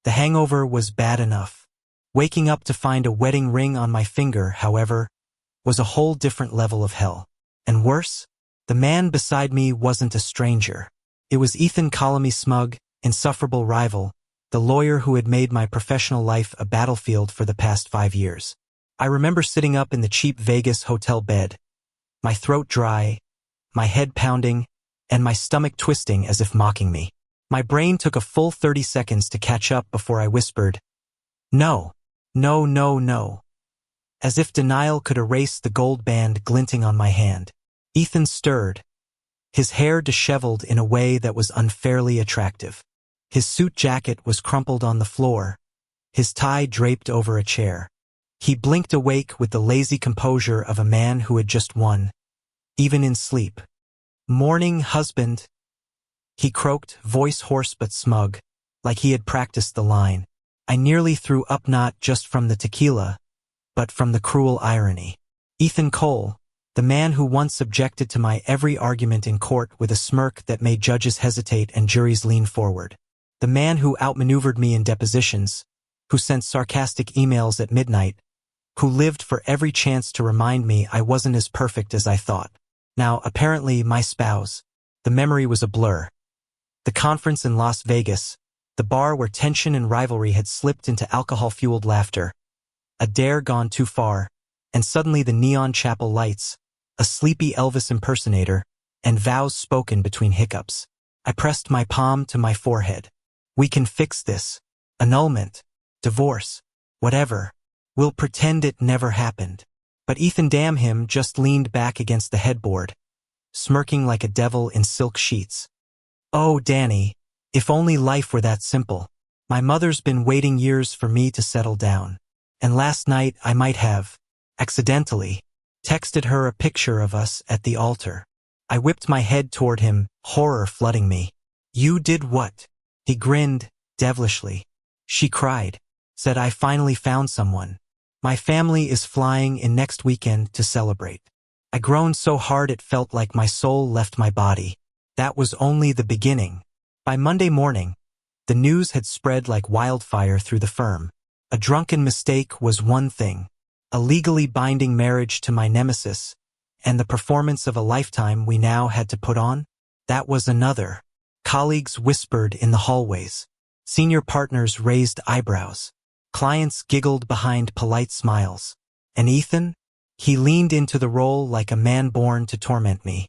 The hangover was bad enough. Waking up to find a wedding ring on my finger, however, was a whole different level of hell. And worse, the man beside me wasn't a stranger. It was Ethan, call me smug, insufferable rival, the lawyer who had made my professional life a battlefield for the past 5 years. I remember sitting up in the cheap Vegas hotel bed, my throat dry, my head pounding, and my stomach twisting as if mocking me. My brain took a full 30 seconds to catch up before I whispered, "No, no, no, no," as if denial could erase the gold band glinting on my hand. Ethan stirred, his hair disheveled in a way that was unfairly attractive. His suit jacket was crumpled on the floor, his tie draped over a chair. He blinked awake with the lazy composure of a man who had just won, even in sleep. "Morning, husband," he croaked, voice hoarse but smug, like he had practiced the line. I nearly threw up, not just from the tequila, but from the cruel irony. Ethan Cole, the man who once objected to my every argument in court with a smirk that made judges hesitate and juries lean forward. The man who outmaneuvered me in depositions, who sent sarcastic emails at midnight, who lived for every chance to remind me I wasn't as perfect as I thought. Now, apparently, my spouse. The memory was a blur. The conference in Las Vegas, the bar where tension and rivalry had slipped into alcohol-fueled laughter, a dare gone too far, and suddenly the neon chapel lights, a sleepy Elvis impersonator, and vows spoken between hiccups. I pressed my palm to my forehead. "We can fix this. Annulment, divorce, whatever. We'll pretend it never happened." But Ethan, damn him, just leaned back against the headboard, smirking like a devil in silk sheets. "Oh, Danny, if only life were that simple. My mother's been waiting years for me to settle down. And last night I might have, accidentally, texted her a picture of us at the altar." I whipped my head toward him, horror flooding me. "You did what?" He grinned, devilishly. "She cried. Said I finally found someone. My family is flying in next weekend to celebrate." I groaned so hard it felt like my soul left my body. That was only the beginning. By Monday morning, the news had spread like wildfire through the firm. A drunken mistake was one thing, a legally binding marriage to my nemesis, and the performance of a lifetime we now had to put on? That was another. Colleagues whispered in the hallways. Senior partners raised eyebrows. Clients giggled behind polite smiles. And Ethan? He leaned into the role like a man born to torment me.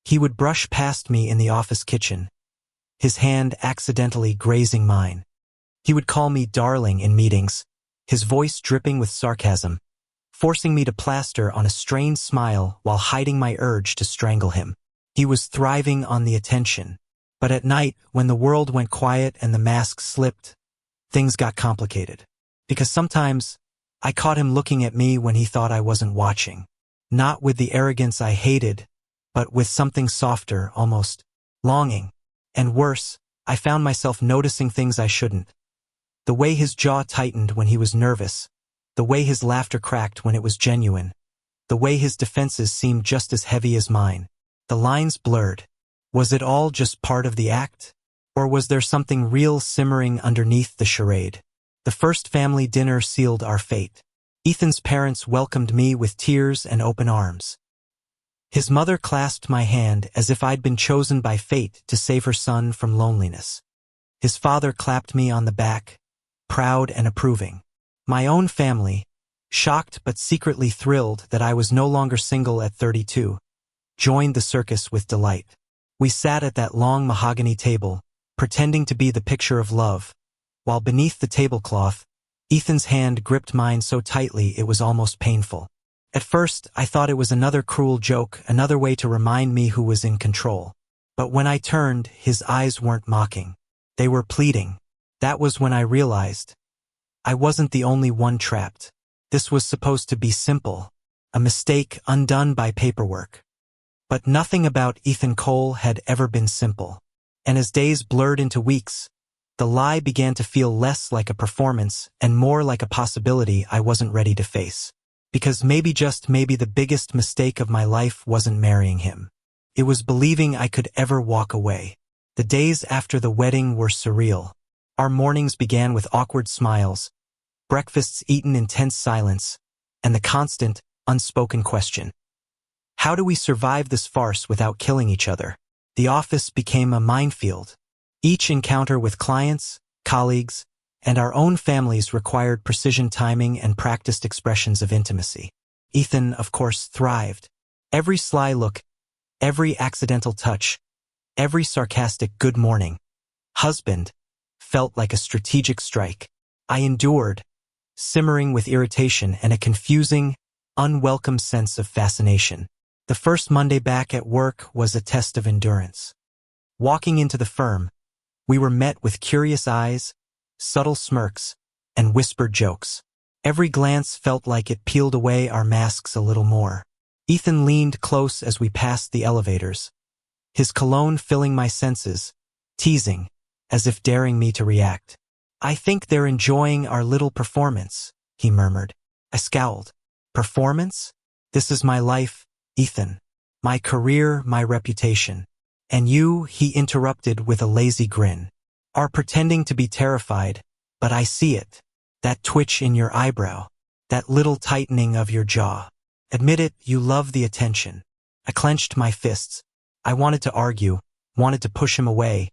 He would brush past me in the office kitchen, his hand accidentally grazing mine. He would call me darling in meetings, his voice dripping with sarcasm, forcing me to plaster on a strained smile while hiding my urge to strangle him. He was thriving on the attention. But at night, when the world went quiet and the mask slipped, things got complicated. Because sometimes, I caught him looking at me when he thought I wasn't watching. Not with the arrogance I hated, but with something softer, almost longing. And worse, I found myself noticing things I shouldn't. The way his jaw tightened when he was nervous, the way his laughter cracked when it was genuine, the way his defenses seemed just as heavy as mine. The lines blurred. Was it all just part of the act? Or was there something real simmering underneath the charade? The first family dinner sealed our fate. Ethan's parents welcomed me with tears and open arms. His mother clasped my hand as if I'd been chosen by fate to save her son from loneliness. His father clapped me on the back, proud and approving. My own family, shocked but secretly thrilled that I was no longer single at 32, joined the circus with delight. We sat at that long mahogany table, pretending to be the picture of love, while beneath the tablecloth, Ethan's hand gripped mine so tightly it was almost painful. At first, I thought it was another cruel joke, another way to remind me who was in control. But when I turned, his eyes weren't mocking. They were pleading. That was when I realized I wasn't the only one trapped. This was supposed to be simple, a mistake undone by paperwork. But nothing about Ethan Cole had ever been simple. And as days blurred into weeks, the lie began to feel less like a performance and more like a possibility I wasn't ready to face. Because maybe, just maybe, the biggest mistake of my life wasn't marrying him. It was believing I could ever walk away. The days after the wedding were surreal. Our mornings began with awkward smiles, breakfasts eaten in tense silence, and the constant, unspoken question. How do we survive this farce without killing each other? The office became a minefield. Each encounter with clients, colleagues, and our own families required precision timing and practiced expressions of intimacy. Ethan, of course, thrived. Every sly look, every accidental touch, every sarcastic good morning, husband, felt like a strategic strike. I endured, simmering with irritation and a confusing, unwelcome sense of fascination. The first Monday back at work was a test of endurance. Walking into the firm, we were met with curious eyes, subtle smirks, and whispered jokes. Every glance felt like it peeled away our masks a little more. Ethan leaned close as we passed the elevators, his cologne filling my senses, teasing, as if daring me to react. I think they're enjoying our little performance, he murmured. I scowled. Performance? This is my life, Ethan. My career, my reputation. And you, he interrupted with a lazy grin, are pretending to be terrified, but I see it. That twitch in your eyebrow. That little tightening of your jaw. Admit it, you love the attention. I clenched my fists. I wanted to argue, wanted to push him away,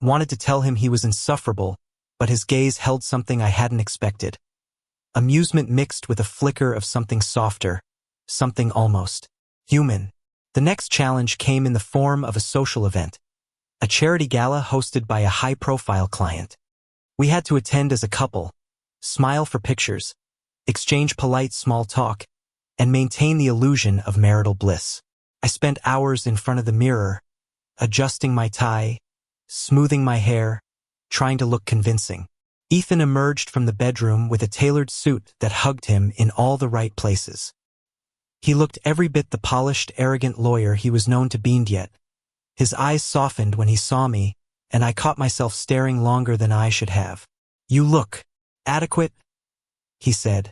wanted to tell him he was insufferable, but his gaze held something I hadn't expected. Amusement mixed with a flicker of something softer, something almost human. The next challenge came in the form of a social event, a charity gala hosted by a high-profile client. We had to attend as a couple, smile for pictures, exchange polite small talk, and maintain the illusion of marital bliss. I spent hours in front of the mirror, adjusting my tie, smoothing my hair, trying to look convincing. Ethan emerged from the bedroom with a tailored suit that hugged him in all the right places. He looked every bit the polished, arrogant lawyer he was known to be yet. His eyes softened when he saw me, and I caught myself staring longer than I should have. You look adequate, he said,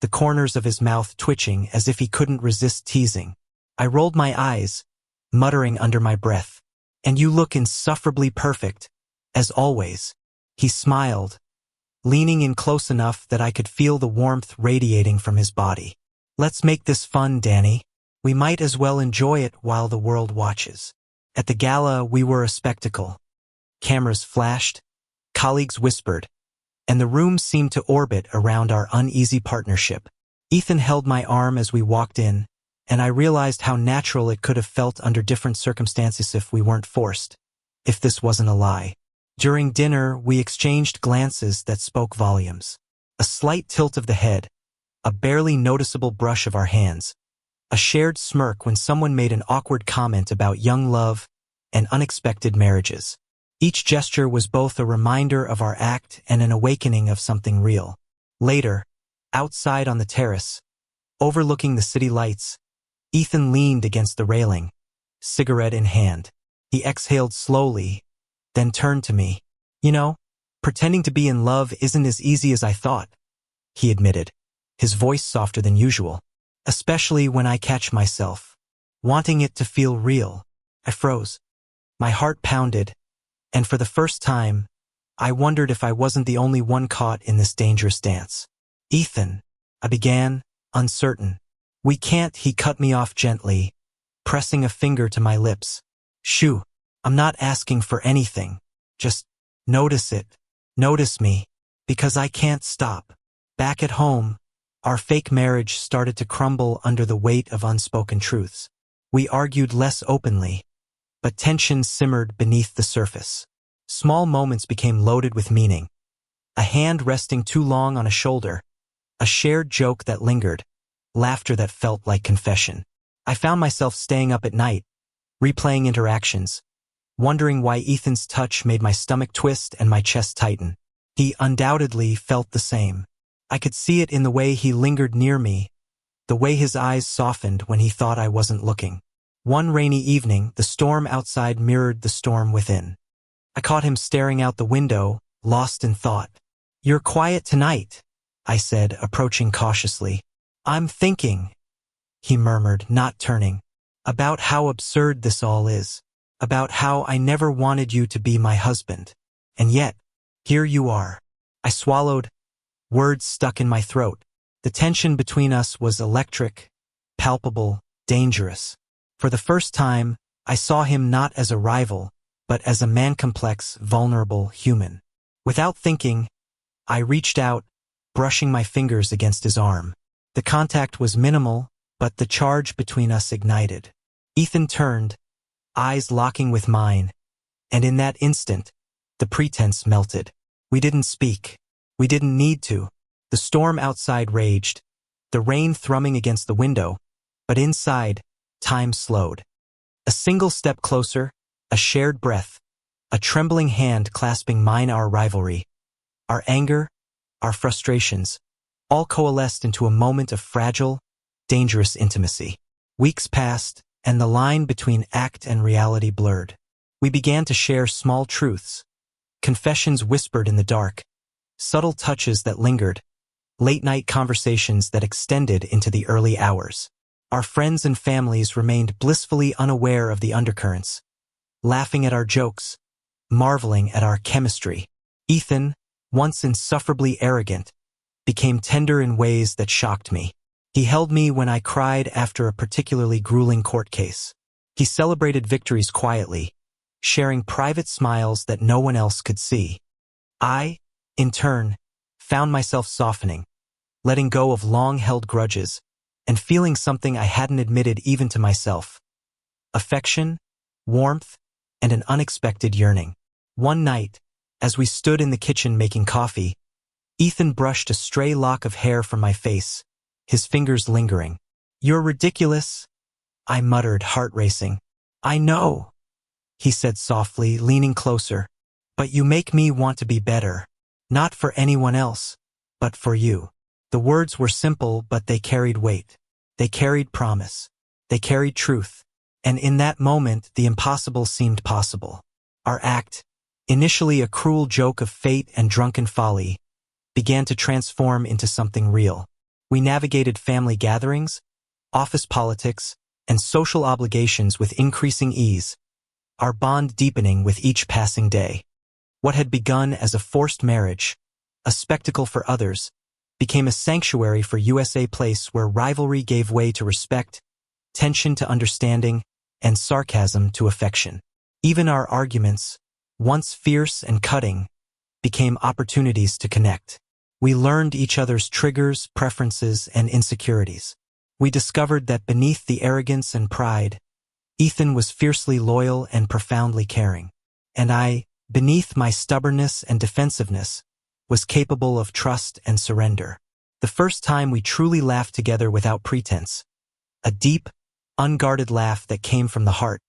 the corners of his mouth twitching as if he couldn't resist teasing. I rolled my eyes, muttering under my breath. And you look insufferably perfect, as always. He smiled, leaning in close enough that I could feel the warmth radiating from his body. Let's make this fun, Danny. We might as well enjoy it while the world watches. At the gala, we were a spectacle. Cameras flashed, colleagues whispered, and the room seemed to orbit around our uneasy partnership. Ethan held my arm as we walked in, and I realized how natural it could have felt under different circumstances if we weren't forced, if this wasn't a lie. During dinner, we exchanged glances that spoke volumes. A slight tilt of the head, a barely noticeable brush of our hands, a shared smirk when someone made an awkward comment about young love and unexpected marriages. Each gesture was both a reminder of our act and an awakening of something real. Later, outside on the terrace, overlooking the city lights, Ethan leaned against the railing, cigarette in hand. He exhaled slowly, then turned to me. You know, pretending to be in love isn't as easy as I thought, he admitted, his voice softer than usual, especially when I catch myself wanting it to feel real. I froze. My heart pounded, and for the first time, I wondered if I wasn't the only one caught in this dangerous dance. Ethan, I began, uncertain. We can't, he cut me off gently, pressing a finger to my lips. Shoo, I'm not asking for anything. Just notice it. Notice me. Because I can't stop. Back at home, our fake marriage started to crumble under the weight of unspoken truths. We argued less openly, but tension simmered beneath the surface. Small moments became loaded with meaning. A hand resting too long on a shoulder, a shared joke that lingered, laughter that felt like confession. I found myself staying up at night, replaying interactions, wondering why Ethan's touch made my stomach twist and my chest tighten. He undoubtedly felt the same. I could see it in the way he lingered near me, the way his eyes softened when he thought I wasn't looking. One rainy evening, the storm outside mirrored the storm within. I caught him staring out the window, lost in thought. You're quiet tonight, I said, approaching cautiously. I'm thinking, he murmured, not turning, about how absurd this all is, about how I never wanted you to be my husband. And yet, Here you are. I swallowed, words stuck in my throat. The tension between us was electric, palpable, dangerous. For the first time, I saw him not as a rival, but as a man-complex, vulnerable human. Without thinking, I reached out, brushing my fingers against his arm. The contact was minimal, but the charge between us ignited. Ethan turned, eyes locking with mine, and in that instant, the pretense melted. We didn't speak. We didn't need to. The storm outside raged, the rain thrumming against the window, but inside, time slowed. A single step closer, a shared breath, a trembling hand clasping mine. Our rivalry, our anger, our frustrations, all coalesced into a moment of fragile, dangerous intimacy. Weeks passed, and the line between act and reality blurred. We began to share small truths, confessions whispered in the dark, subtle touches that lingered, late-night conversations that extended into the early hours. Our friends and families remained blissfully unaware of the undercurrents, laughing at our jokes, marveling at our chemistry. Ethan, once insufferably arrogant, became tender in ways that shocked me. He held me when I cried after a particularly grueling court case. He celebrated victories quietly, sharing private smiles that no one else could see. I, in turn, found myself softening, letting go of long-held grudges, and feeling something I hadn't admitted even to myself: affection, warmth, and an unexpected yearning. One night, as we stood in the kitchen making coffee, Ethan brushed a stray lock of hair from my face, his fingers lingering. "You're ridiculous," I muttered, heart racing. "I know," he said softly, leaning closer, "but you make me want to be better. Not for anyone else, but for you." The words were simple, but they carried weight. They carried promise. They carried truth. And in that moment, the impossible seemed possible. Our act, initially a cruel joke of fate and drunken folly, began to transform into something real. We navigated family gatherings, office politics, and social obligations with increasing ease, our bond deepening with each passing day. What had begun as a forced marriage, a spectacle for others, became a sanctuary for USA Place, where rivalry gave way to respect, tension to understanding, and sarcasm to affection. Even our arguments, once fierce and cutting, became opportunities to connect. We learned each other's triggers, preferences, and insecurities. We discovered that beneath the arrogance and pride, Ethan was fiercely loyal and profoundly caring. And I, beneath my stubbornness and defensiveness, was capable of trust and surrender. The first time we truly laughed together without pretense, a deep, unguarded laugh that came from the heart,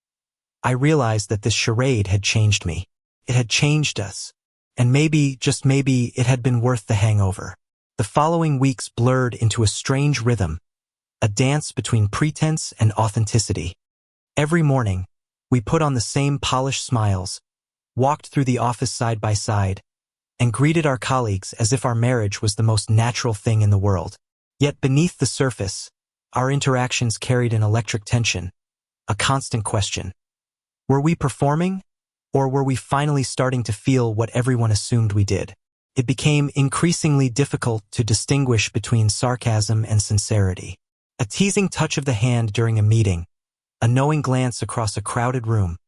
I realized that this charade had changed me. It had changed us. And maybe, just maybe, it had been worth the hangover. The following weeks blurred into a strange rhythm, a dance between pretense and authenticity. Every morning, we put on the same polished smiles, walked through the office side by side, and greeted our colleagues as if our marriage was the most natural thing in the world. Yet beneath the surface, our interactions carried an electric tension, a constant question. Were we performing, or were we finally starting to feel what everyone assumed we did? It became increasingly difficult to distinguish between sarcasm and sincerity. A teasing touch of the hand during a meeting, a knowing glance across a crowded room,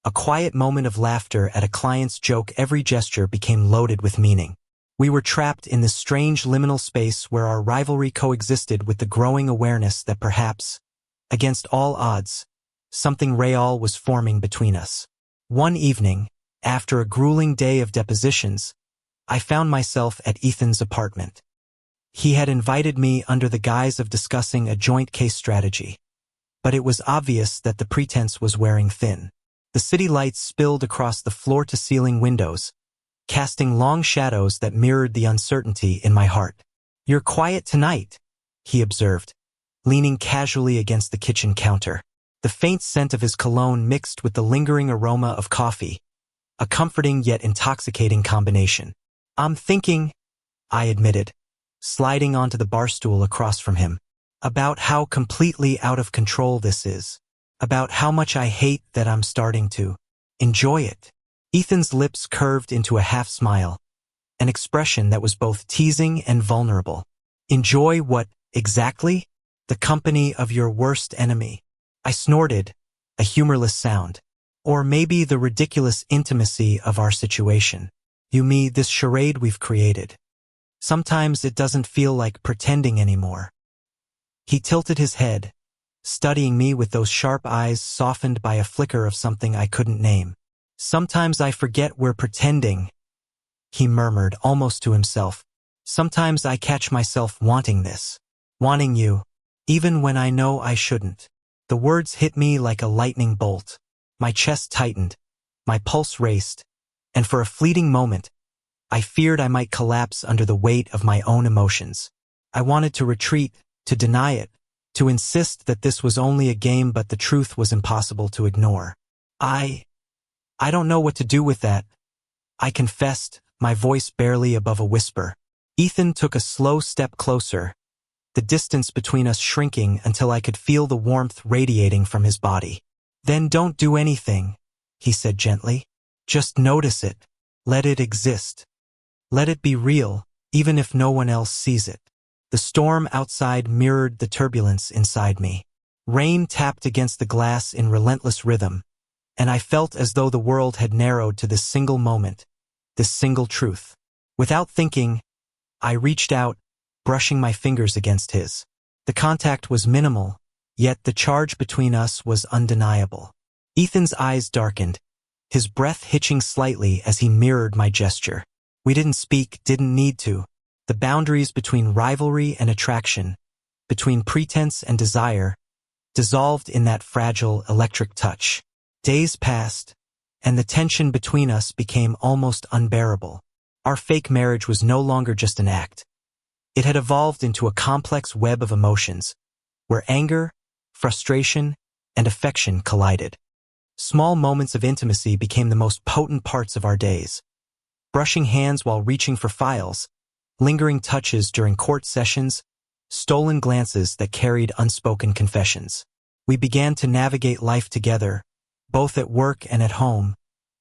a quiet moment of laughter at a client's joke, every gesture became loaded with meaning. We were trapped in this strange liminal space where our rivalry coexisted with the growing awareness that perhaps, against all odds, something real was forming between us. One evening, after a grueling day of depositions, I found myself at Ethan's apartment. He had invited me under the guise of discussing a joint case strategy, but it was obvious that the pretense was wearing thin. The city lights spilled across the floor-to-ceiling windows, casting long shadows that mirrored the uncertainty in my heart. "You're quiet tonight," he observed, leaning casually against the kitchen counter. The faint scent of his cologne mixed with the lingering aroma of coffee, a comforting yet intoxicating combination. "I'm thinking," I admitted, sliding onto the bar stool across from him, "about how completely out of control this is, about how much I hate that I'm starting to enjoy it." Ethan's lips curved into a half smile, an expression that was both teasing and vulnerable. Enjoy what, exactly? The company of your worst enemy. I snorted, a humorless sound. Or maybe the ridiculous intimacy of our situation. You mean this charade we've created. Sometimes it doesn't feel like pretending anymore. He tilted his head, studying me with those sharp eyes softened by a flicker of something I couldn't name. Sometimes I forget we're pretending, he murmured almost to himself. Sometimes I catch myself wanting this. Wanting you, even when I know I shouldn't. The words hit me like a lightning bolt. My chest tightened, my pulse raced, and for a fleeting moment, I feared I might collapse under the weight of my own emotions. I wanted to retreat, to deny it, to insist that this was only a game, but the truth was impossible to ignore. I don't know what to do with that, I confessed, my voice barely above a whisper. Ethan took a slow step closer, the distance between us shrinking until I could feel the warmth radiating from his body. Then don't do anything, he said gently. Just notice it. Let it exist. Let it be real, even if no one else sees it. The storm outside mirrored the turbulence inside me. Rain tapped against the glass in relentless rhythm, and I felt as though the world had narrowed to this single moment, this single truth. Without thinking, I reached out, brushing my fingers against his. The contact was minimal, yet the charge between us was undeniable. Ethan's eyes darkened, his breath hitching slightly as he mirrored my gesture. We didn't speak, didn't need to. The boundaries between rivalry and attraction, between pretense and desire, dissolved in that fragile electric touch. Days passed, and the tension between us became almost unbearable. Our fake marriage was no longer just an act. It had evolved into a complex web of emotions, where anger, frustration, and affection collided. Small moments of intimacy became the most potent parts of our days. Brushing hands while reaching for files, lingering touches during court sessions, stolen glances that carried unspoken confessions. We began to navigate life together, both at work and at home,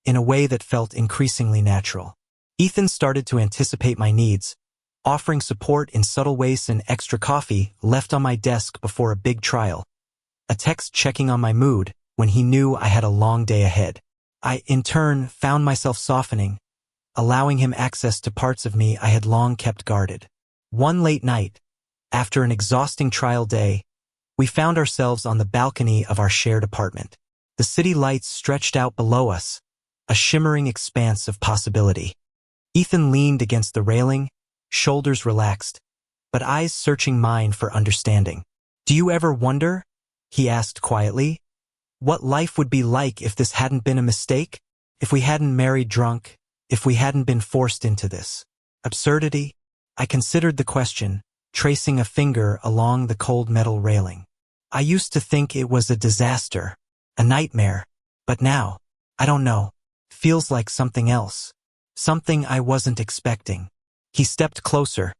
in a way that felt increasingly natural. Ethan started to anticipate my needs, offering support in subtle ways: an extra coffee left on my desk before a big trial, a text checking on my mood when he knew I had a long day ahead. I, in turn, found myself softening, allowing him access to parts of me I had long kept guarded. One late night, after an exhausting trial day, we found ourselves on the balcony of our shared apartment. The city lights stretched out below us, a shimmering expanse of possibility. Ethan leaned against the railing, shoulders relaxed, but eyes searching mine for understanding. "Do you ever wonder," he asked quietly, "what life would be like if this hadn't been a mistake? If we hadn't married drunk? If we hadn't been forced into this absurdity?" I considered the question, tracing a finger along the cold metal railing. I used to think it was a disaster, a nightmare, but now, I don't know, feels like something else, something I wasn't expecting. He stepped closer,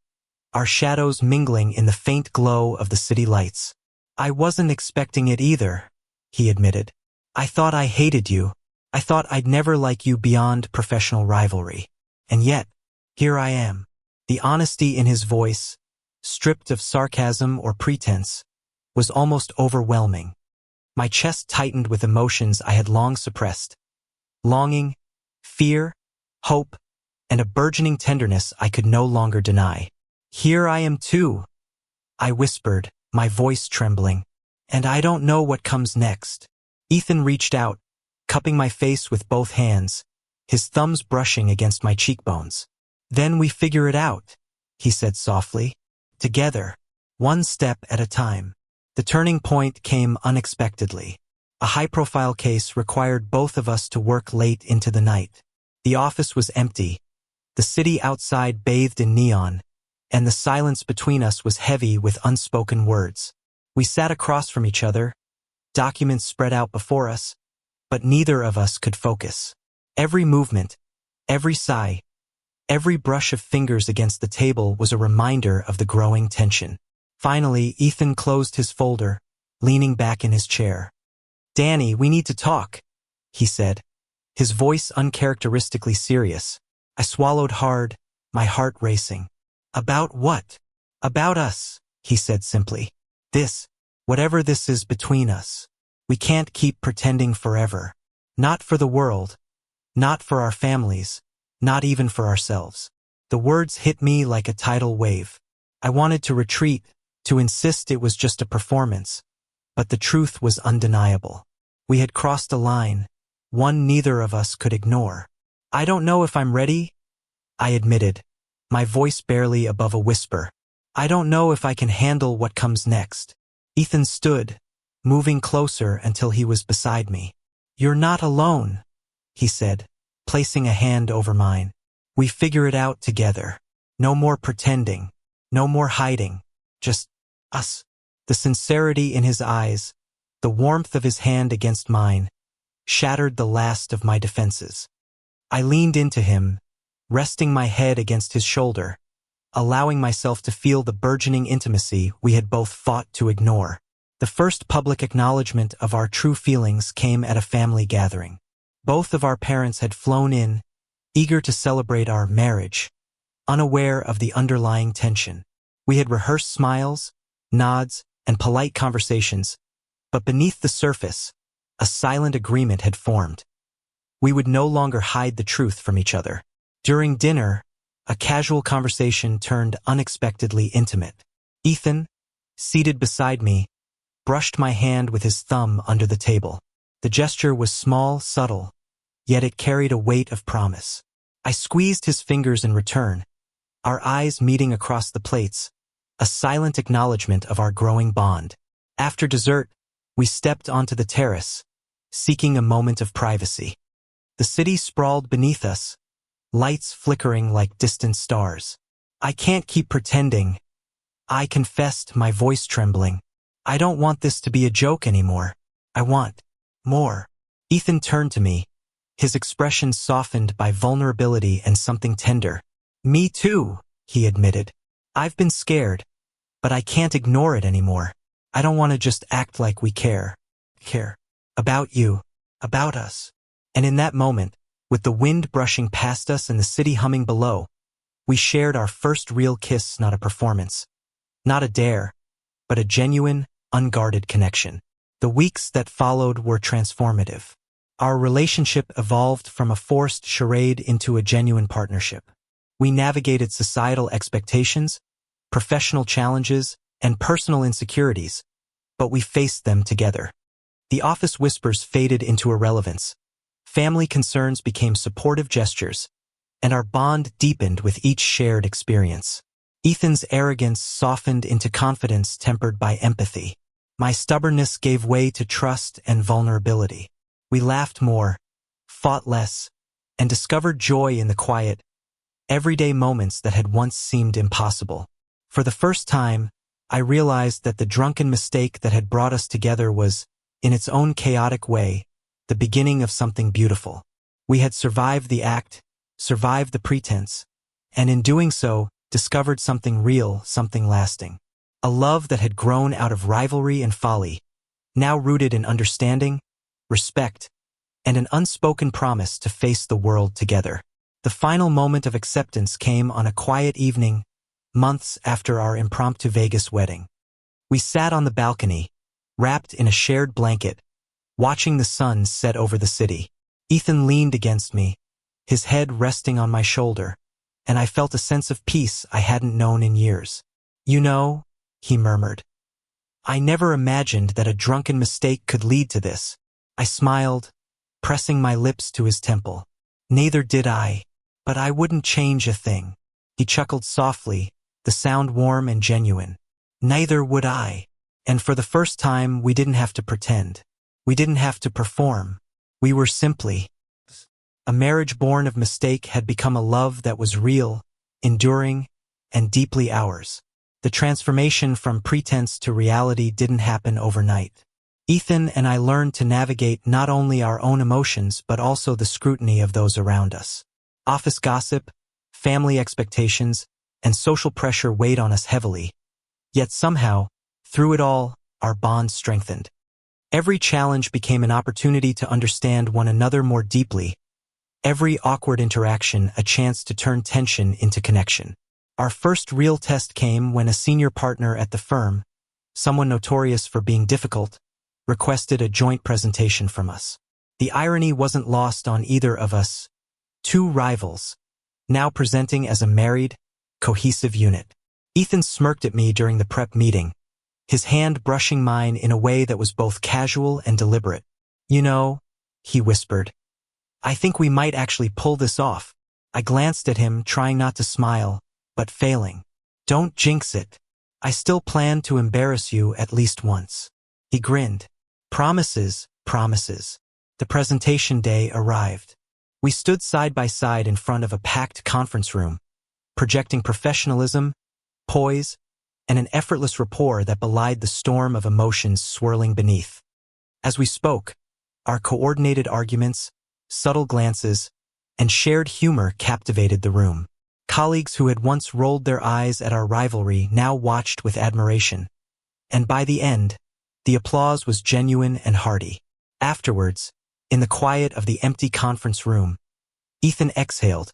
our shadows mingling in the faint glow of the city lights. "I wasn't expecting it either," he admitted. "I thought I hated you. I thought I'd never like you beyond professional rivalry. And yet, here I am." The honesty in his voice, stripped of sarcasm or pretense, was almost overwhelming. My chest tightened with emotions I had long suppressed. Longing, fear, hope, and a burgeoning tenderness I could no longer deny. "Here I am too," I whispered, my voice trembling. "And I don't know what comes next." Ethan reached out, cupping my face with both hands, his thumbs brushing against my cheekbones. "Then we figure it out," he said softly. "Together, one step at a time." The turning point came unexpectedly. A high-profile case required both of us to work late into the night. The office was empty, the city outside bathed in neon, and the silence between us was heavy with unspoken words. We sat across from each other, documents spread out before us, but neither of us could focus. Every movement, every sigh, every brush of fingers against the table was a reminder of the growing tension. Finally, Ethan closed his folder, leaning back in his chair. "Danny, we need to talk," he said, his voice uncharacteristically serious. I swallowed hard, my heart racing. About what? About us, he said simply. This, whatever this is between us. We can't keep pretending forever. Not for the world. Not for our families. Not even for ourselves. The words hit me like a tidal wave. I wanted to retreat, to insist it was just a performance. But the truth was undeniable. We had crossed a line, one neither of us could ignore. I don't know if I'm ready, I admitted, my voice barely above a whisper. I don't know if I can handle what comes next. Ethan stood, moving closer until he was beside me. You're not alone, he said, placing a hand over mine. We figure it out together. No more pretending. No more hiding. Just us. The sincerity in his eyes, the warmth of his hand against mine, shattered the last of my defenses. I leaned into him, resting my head against his shoulder, allowing myself to feel the burgeoning intimacy we had both fought to ignore. The first public acknowledgement of our true feelings came at a family gathering. Both of our parents had flown in, eager to celebrate our marriage, unaware of the underlying tension. We had rehearsed smiles, nods, and polite conversations, but beneath the surface, a silent agreement had formed. We would no longer hide the truth from each other. During dinner, a casual conversation turned unexpectedly intimate. Ethan, seated beside me, brushed my hand with his thumb under the table. The gesture was small, subtle, yet it carried a weight of promise. I squeezed his fingers in return, our eyes meeting across the plates, a silent acknowledgement of our growing bond. After dessert, we stepped onto the terrace, seeking a moment of privacy. The city sprawled beneath us, lights flickering like distant stars. I can't keep pretending, I confessed, my voice trembling. I don't want this to be a joke anymore. I want more. Ethan turned to me, his expression softened by vulnerability and something tender. Me too, he admitted. I've been scared, but I can't ignore it anymore. I don't want to just act like we care. About you. About us. And in that moment, with the wind brushing past us and the city humming below, we shared our first real kiss, not a performance. Not a dare, but a genuine, unguarded connection. The weeks that followed were transformative. Our relationship evolved from a forced charade into a genuine partnership. We navigated societal expectations, professional challenges, and personal insecurities, but we faced them together. The office whispers faded into irrelevance. Family concerns became supportive gestures, and our bond deepened with each shared experience. Ethan's arrogance softened into confidence tempered by empathy. My stubbornness gave way to trust and vulnerability. We laughed more, fought less, and discovered joy in the quiet, everyday moments that had once seemed impossible. For the first time, I realized that the drunken mistake that had brought us together was, in its own chaotic way, the beginning of something beautiful. We had survived the act, survived the pretense, and in doing so, discovered something real, something lasting. A love that had grown out of rivalry and folly, now rooted in understanding, respect, and an unspoken promise to face the world together. The final moment of acceptance came on a quiet evening, months after our impromptu Vegas wedding. We sat on the balcony, wrapped in a shared blanket, watching the sun set over the city. Ethan leaned against me, his head resting on my shoulder, and I felt a sense of peace I hadn't known in years. You know, he murmured, I never imagined that a drunken mistake could lead to this. I smiled, pressing my lips to his temple. Neither did I, but I wouldn't change a thing. He chuckled softly, the sound warm and genuine. Neither would I. And for the first time, we didn't have to pretend. We didn't have to perform. We were simply. A marriage born of mistake had become a love that was real, enduring, and deeply ours. The transformation from pretense to reality didn't happen overnight. Ethan and I learned to navigate not only our own emotions but also the scrutiny of those around us. Office gossip, family expectations, and social pressure weighed on us heavily. Yet somehow, through it all, our bond strengthened. Every challenge became an opportunity to understand one another more deeply, Every awkward interaction a chance to turn tension into connection. Our first real test came when a senior partner at the firm, someone notorious for being difficult, requested a joint presentation from us. The irony wasn't lost on either of us. Two rivals, now presenting as a married, cohesive unit. Ethan smirked at me during the prep meeting, his hand brushing mine in a way that was both casual and deliberate. "You know," he whispered, "I think we might actually pull this off." I glanced at him, trying not to smile, but failing. "Don't jinx it. I still plan to embarrass you at least once." He grinned. "Promises, promises." The presentation day arrived. We stood side by side in front of a packed conference room, projecting professionalism, poise, and an effortless rapport that belied the storm of emotions swirling beneath. As we spoke, our coordinated arguments, subtle glances, and shared humor captivated the room. Colleagues who had once rolled their eyes at our rivalry now watched with admiration, and by the end, the applause was genuine and hearty. Afterwards, in the quiet of the empty conference room, Ethan exhaled,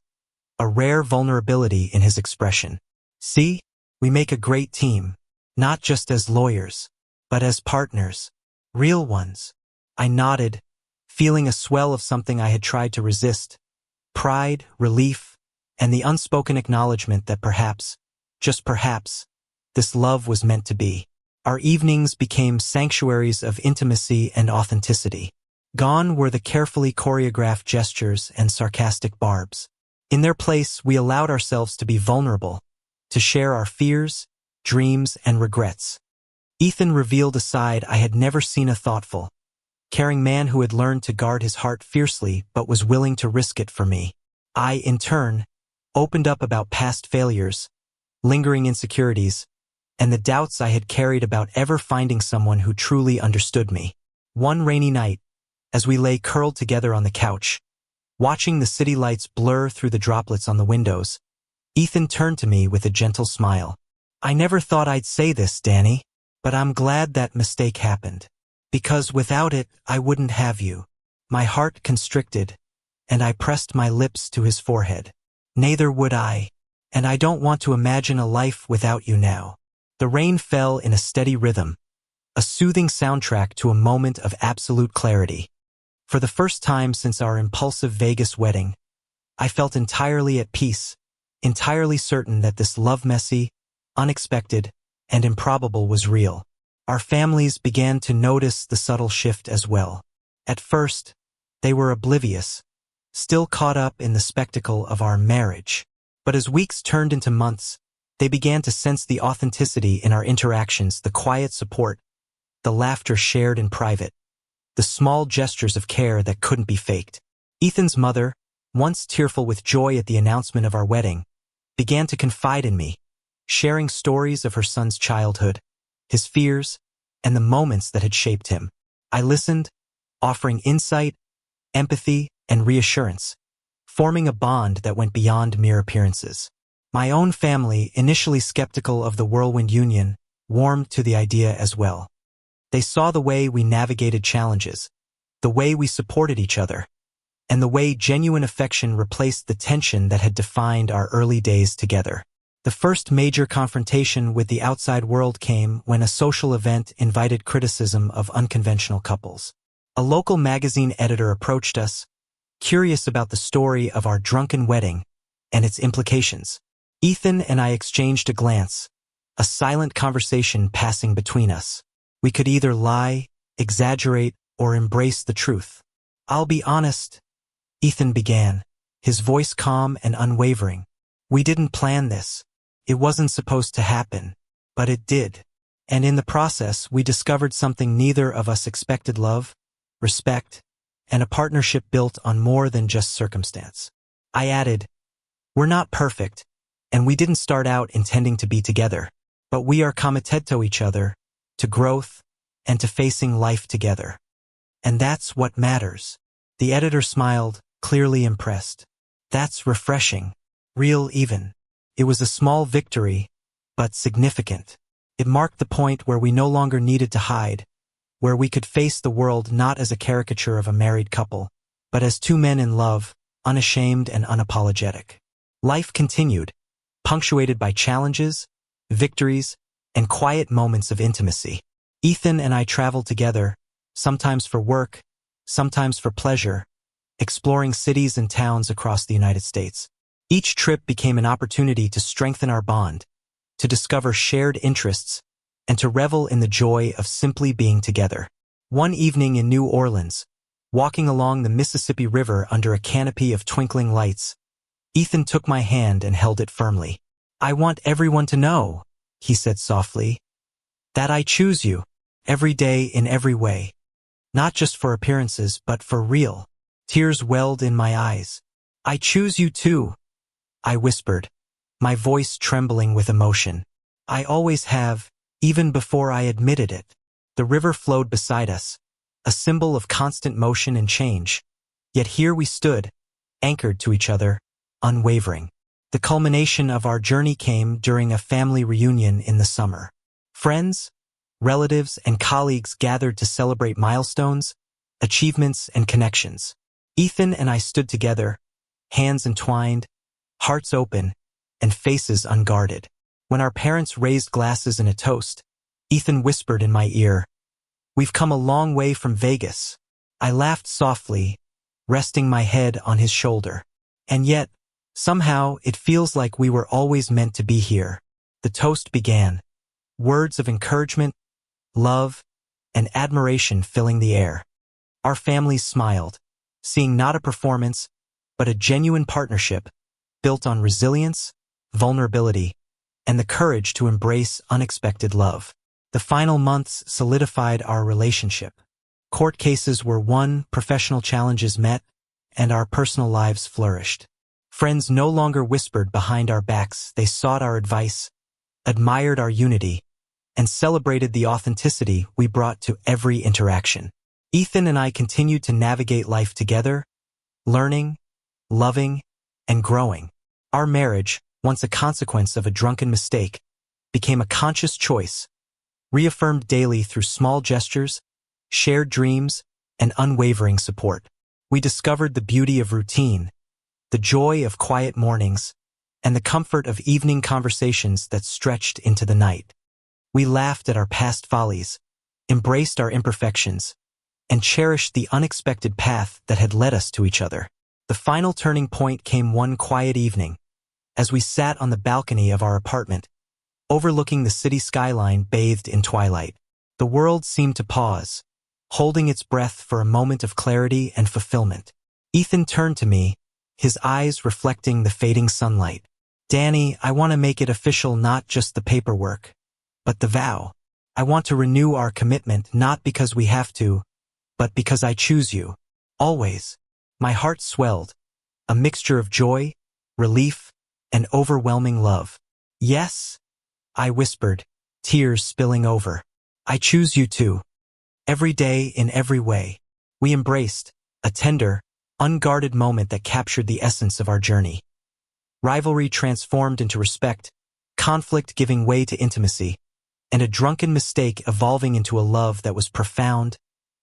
a rare vulnerability in his expression. "See, we make a great team, not just as lawyers, but as partners, real ones." I nodded, feeling a swell of something I had tried to resist: pride, relief, and the unspoken acknowledgement that perhaps, just perhaps, this love was meant to be. Our evenings became sanctuaries of intimacy and authenticity. Gone were the carefully choreographed gestures and sarcastic barbs. In their place, we allowed ourselves to be vulnerable, to share our fears, dreams, and regrets. Ethan revealed a side I had never seen: a thoughtful, caring man who had learned to guard his heart fiercely but was willing to risk it for me. I, in turn, opened up about past failures, lingering insecurities, and the doubts I had carried about ever finding someone who truly understood me. One rainy night, as we lay curled together on the couch, watching the city lights blur through the droplets on the windows, Ethan turned to me with a gentle smile. "I never thought I'd say this, Danny, but I'm glad that mistake happened. Because without it, I wouldn't have you." My heart constricted, and I pressed my lips to his forehead. "Neither would I, and I don't want to imagine a life without you now." The rain fell in a steady rhythm, a soothing soundtrack to a moment of absolute clarity. For the first time since our impulsive Vegas wedding, I felt entirely at peace, entirely certain that this love-messy, unexpected, and improbable was real. Our families began to notice the subtle shift as well. At first, they were oblivious, still caught up in the spectacle of our marriage. But as weeks turned into months, they began to sense the authenticity in our interactions, the quiet support, the laughter shared in private, the small gestures of care that couldn't be faked. Ethan's mother, once tearful with joy at the announcement of our wedding, began to confide in me, sharing stories of her son's childhood, his fears, and the moments that had shaped him. I listened, offering insight, empathy, and reassurance, forming a bond that went beyond mere appearances. My own family, initially skeptical of the whirlwind union, warmed to the idea as well. They saw the way we navigated challenges, the way we supported each other, and the way genuine affection replaced the tension that had defined our early days together. The first major confrontation with the outside world came when a social event invited criticism of unconventional couples. A local magazine editor approached us, curious about the story of our drunken wedding and its implications. Ethan and I exchanged a glance, a silent conversation passing between us. We could either lie, exaggerate, or embrace the truth. "I'll be honest," Ethan began, his voice calm and unwavering. "We didn't plan this. It wasn't supposed to happen, but it did. And in the process, we discovered something neither of us expected: love, respect, and a partnership built on more than just circumstance." I added, "We're not perfect, and we didn't start out intending to be together, but we are committed to each other, to growth, and to facing life together. And that's what matters." The editor smiled, clearly impressed. "That's refreshing. Real even." It was a small victory, but significant. It marked the point where we no longer needed to hide, where we could face the world not as a caricature of a married couple, but as two men in love, unashamed and unapologetic. Life continued, punctuated by challenges, victories, and quiet moments of intimacy. Ethan and I traveled together, sometimes for work, sometimes for pleasure, exploring cities and towns across the United States. Each trip became an opportunity to strengthen our bond, to discover shared interests, and to revel in the joy of simply being together. One evening in New Orleans, walking along the Mississippi River under a canopy of twinkling lights, Ethan took my hand and held it firmly. "I want everyone to know," he said softly, "that I choose you, every day in every way. Not just for appearances, but for real." Tears welled in my eyes. "I choose you too," I whispered, my voice trembling with emotion. "I always have, even before I admitted it." The river flowed beside us, a symbol of constant motion and change. Yet here we stood, anchored to each other, unwavering. The culmination of our journey came during a family reunion in the summer. Friends, relatives, and colleagues gathered to celebrate milestones, achievements, and connections. Ethan and I stood together, hands entwined, hearts open, and faces unguarded. When our parents raised glasses in a toast, Ethan whispered in my ear, "We've come a long way from Vegas." I laughed softly, resting my head on his shoulder. "And yet, somehow, it feels like we were always meant to be here." The toast began, words of encouragement, love, and admiration filling the air. Our families smiled, seeing not a performance, but a genuine partnership built on resilience, vulnerability, and the courage to embrace unexpected love. The final months solidified our relationship. Court cases were won, professional challenges met, and our personal lives flourished. Friends no longer whispered behind our backs, they sought our advice, admired our unity, and celebrated the authenticity we brought to every interaction. Ethan and I continued to navigate life together, learning, loving, and growing. Our marriage, once a consequence of a drunken mistake, became a conscious choice, reaffirmed daily through small gestures, shared dreams, and unwavering support. We discovered the beauty of routine, the joy of quiet mornings, and the comfort of evening conversations that stretched into the night. We laughed at our past follies, embraced our imperfections, and cherished the unexpected path that had led us to each other. The final turning point came one quiet evening, as we sat on the balcony of our apartment, overlooking the city skyline bathed in twilight. The world seemed to pause, holding its breath for a moment of clarity and fulfillment. Ethan turned to me, his eyes reflecting the fading sunlight. "Danny, I want to make it official, not just the paperwork, but the vow. I want to renew our commitment not because we have to, but because I choose you. Always." My heart swelled, a mixture of joy, relief, and overwhelming love. "Yes," I whispered, tears spilling over. "I choose you too. Every day in every way." We embraced, a tender, unguarded moment that captured the essence of our journey. Rivalry transformed into respect, conflict giving way to intimacy, and a drunken mistake evolving into a love that was profound,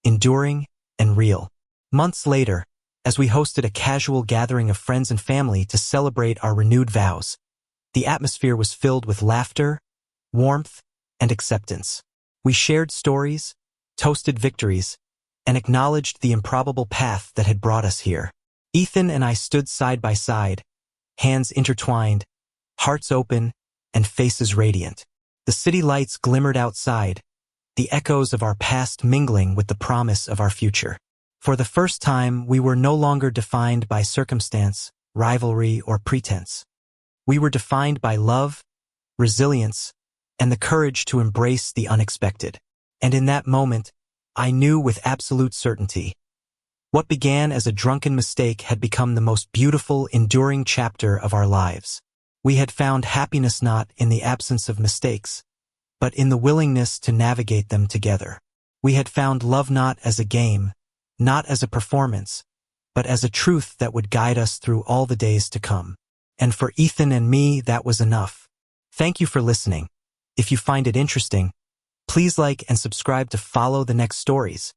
enduring, and real. Months later, as we hosted a casual gathering of friends and family to celebrate our renewed vows, the atmosphere was filled with laughter, warmth, and acceptance. We shared stories, toasted victories, and acknowledged the improbable path that had brought us here. Ethan and I stood side by side, hands intertwined, hearts open, and faces radiant. The city lights glimmered outside, the echoes of our past mingling with the promise of our future. For the first time, we were no longer defined by circumstance, rivalry, or pretense. We were defined by love, resilience, and the courage to embrace the unexpected. And in that moment, I knew with absolute certainty, what began as a drunken mistake had become the most beautiful, enduring chapter of our lives. We had found happiness not in the absence of mistakes, but in the willingness to navigate them together. We had found love not as a game, not as a performance, but as a truth that would guide us through all the days to come. And for Ethan and me, that was enough. Thank you for listening. If you find it interesting, please like and subscribe to follow the next stories.